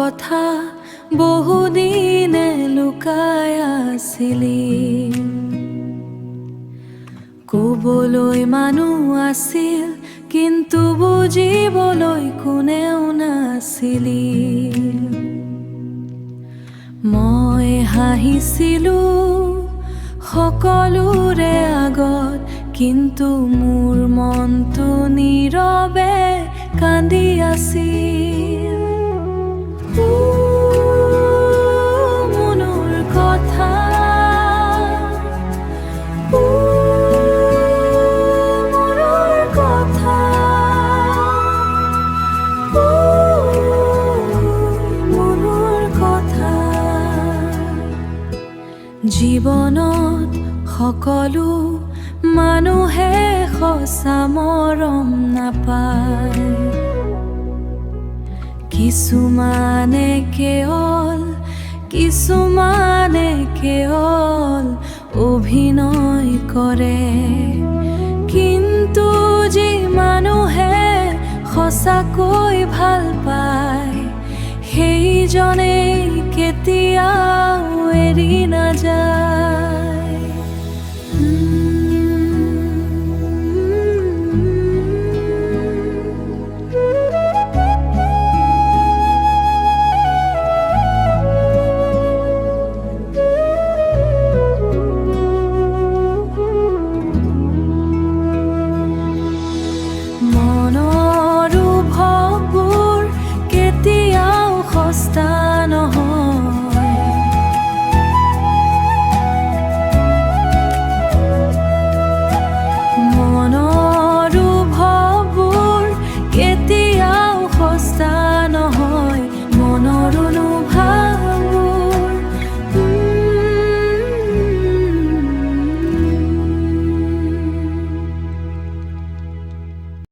কথা বহুদিনে লুকাই আছিলি। ক'বলৈ মানুহ আছিল কিন্তু বুজিবলৈ কোনেও নাছিলি। মই হাঁহিছিলো সকলোৰে আগত, কিন্তু মোৰ মনটো নীৰৱে কান্দি আছিল। মনৰ কথা, মনৰ কথা, মনৰ কথা। জীৱনত সকলো মানুহে সঁচা মৰম নাপায়। কিছুমানে কেৱল অভিনয় কৰে, কিন্তু যি মানুহে সঁচাকৈ ভাল পায় সেইজনেই কেতিয়াও এৰি নাযায়।